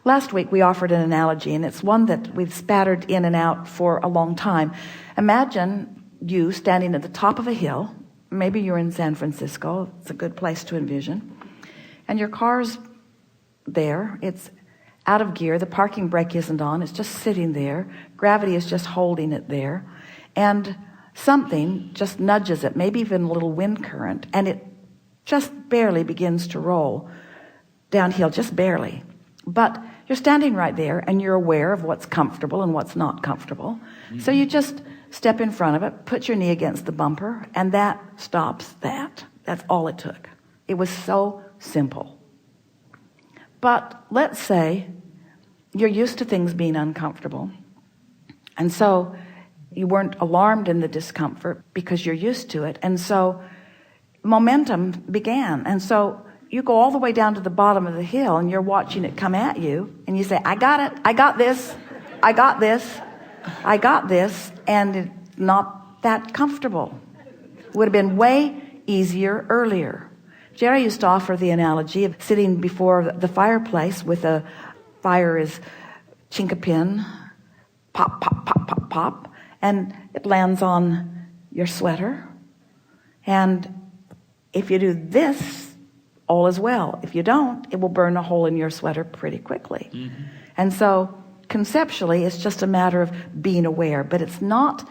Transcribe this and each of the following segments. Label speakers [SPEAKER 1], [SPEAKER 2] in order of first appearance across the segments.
[SPEAKER 1] Last week we offered an analogy, and it's one that we've spattered in and out for a long time. Imagine you standing at the top of a hill. Maybe you're in San Francisco. It's a good place to envision. And your car's there. It's out of gear. The parking brake isn't on. It's just sitting there. Gravity is just holding it there. And something just nudges it, maybe even a little wind current, and it just barely begins to roll downhill, just barely. But you're standing right there, and you're aware of what's comfortable and what's not comfortable. So you just step in front of it, put your knee against the bumper, and that stops that. That's all it took. It was so simple. But let's say you're used to things being uncomfortable, and so you weren't alarmed in the discomfort because you're used to it, and so momentum began. And so you go all the way down to the bottom of the hill, and you're watching it come at you, and you say, I got it, I got this, I got this, I got this, and it's not that comfortable. It would have been way easier earlier. Jerry used to offer the analogy of sitting before the fireplace with a fire is chink a pin, pop, pop, pop, pop, pop, and it lands on your sweater. And if you do this, all is well. If you don't, it will burn a hole in your sweater pretty quickly. Mm-hmm. And so conceptually, it's just a matter of being aware, but it's not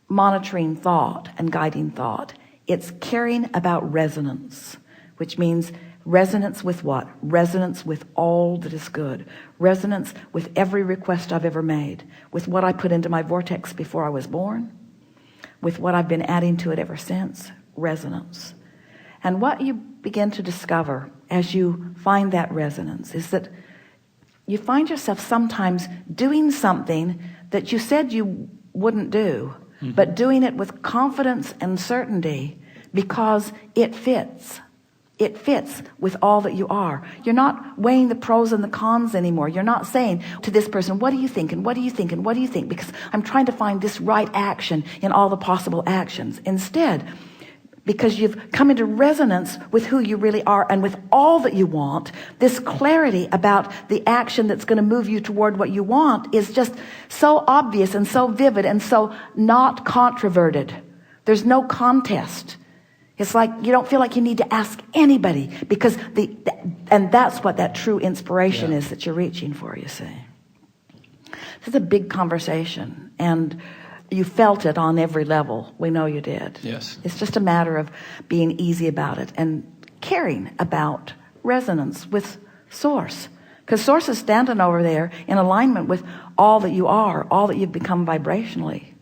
[SPEAKER 1] monitoring thought and guiding thought. It's caring about resonance, which means resonance with what? Resonance with all that is good. Resonance with every request I've ever made, with what I put into my vortex before I was born, with what I've been adding to it ever since. Resonance. And what you begin to discover as you find that resonance is that you find yourself sometimes doing something that you said you wouldn't do, but doing it with confidence and certainty because it fits. It fits with all that you are. You're not weighing the pros and the cons anymore. You're not saying to this person, what do you think? And what do you think? And what do you think? Because I'm trying to find this right action in all the possible actions. Instead, because you've come into resonance with who you really are and with all that you want, this clarity about the action that's going to move you toward what you want is just so obvious and so vivid and so not controverted. There's no contest. It's like you don't feel like you need to ask anybody because and that's what that true inspiration is that you're reaching for, you see. This is a big conversation, and you felt it on every level. We know you did.
[SPEAKER 2] Yes.
[SPEAKER 1] It's just a matter of being easy about it and caring about resonance with Source. Because Source is standing over there in alignment with all that you are, all that you've become vibrationally.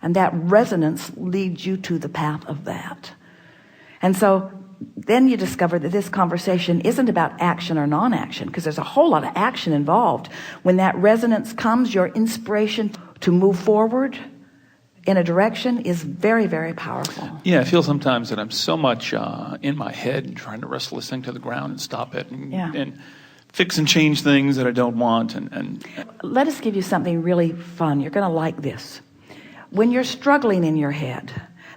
[SPEAKER 1] And that resonance leads you to the path of that. And so then you discover that this conversation isn't about action or non-action, because there's a whole lot of action involved. When that resonance comes, your inspiration to move forward in a direction is very, very powerful.
[SPEAKER 2] Yeah, I feel sometimes that I'm so much in my head and trying to wrestle this thing to the ground and stop it and fix and change things that I don't want. And
[SPEAKER 1] let us give you something really fun. You're going to like this. When you're struggling in your head,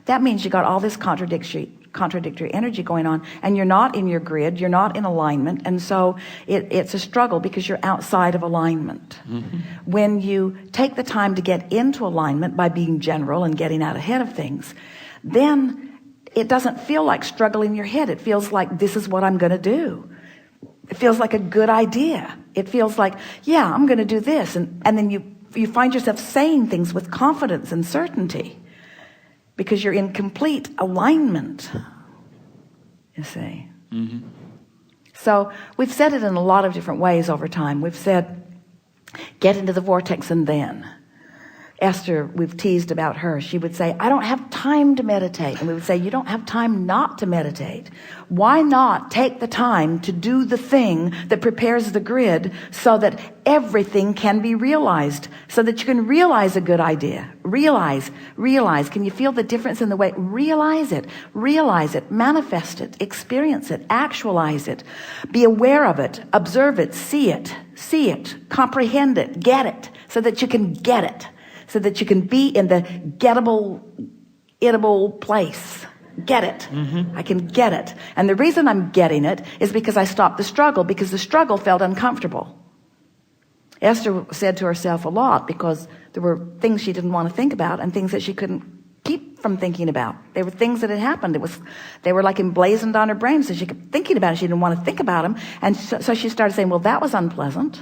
[SPEAKER 1] that means you got all this contradictory energy going on, and you're not in your grid, you're not in alignment, and so it's a struggle because you're outside of alignment. When you take the time to get into alignment by being general and getting out ahead of things, then it doesn't feel like struggle in your head. It feels like this is what I'm going to do. It feels like a good idea. It feels like, yeah, I'm going to do this, and then you find yourself saying things with confidence and certainty, because you're in complete alignment, you see. So we've said it in a lot of different ways over time. We've said, get into the vortex and then. Esther, we've teased about her. She would say, I don't have time to meditate. And we would say, you don't have time not to meditate. Why not take the time to do the thing that prepares the grid so that everything can be realized, so that you can realize a good idea. Realize. Can you feel the difference in the way? Realize it, manifest it, experience it, actualize it, be aware of it, observe it, see it, comprehend it, get it, so that you can get it. So that you can be in the gettable, itable place. Get it. I can get it. And the reason I'm getting it is because I stopped the struggle, because the struggle felt uncomfortable. Esther said to herself a lot because there were things she didn't want to think about and things that she couldn't keep from thinking about. They were things that had happened. They were like emblazoned on her brain, so she kept thinking about it. She didn't want to think about them. And so she started saying, well, that was unpleasant.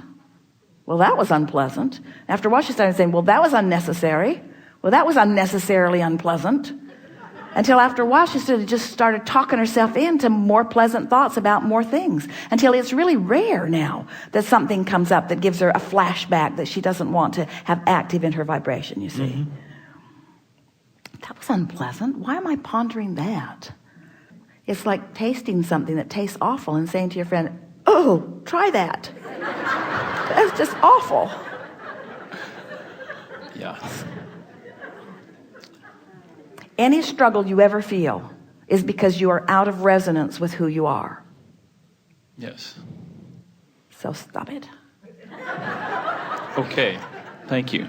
[SPEAKER 1] Well, that was unpleasant. After a while, she started saying, well, that was unnecessary. Well, that was unnecessarily unpleasant. Until after a while, she just started talking herself into more pleasant thoughts about more things. Until it's really rare now that something comes up that gives her a flashback that she doesn't want to have active in her vibration, you see. Mm-hmm. That was unpleasant. Why am I pondering that? It's like tasting something that tastes awful and saying to your friend, oh, try that. That's just awful.
[SPEAKER 2] Yeah.
[SPEAKER 1] Any struggle you ever feel is because you are out of resonance with who you are.
[SPEAKER 2] Yes.
[SPEAKER 1] So stop it.
[SPEAKER 2] Okay. Thank you.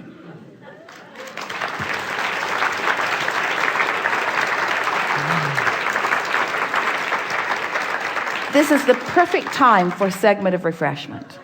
[SPEAKER 1] This is the perfect time for a segment of refreshment.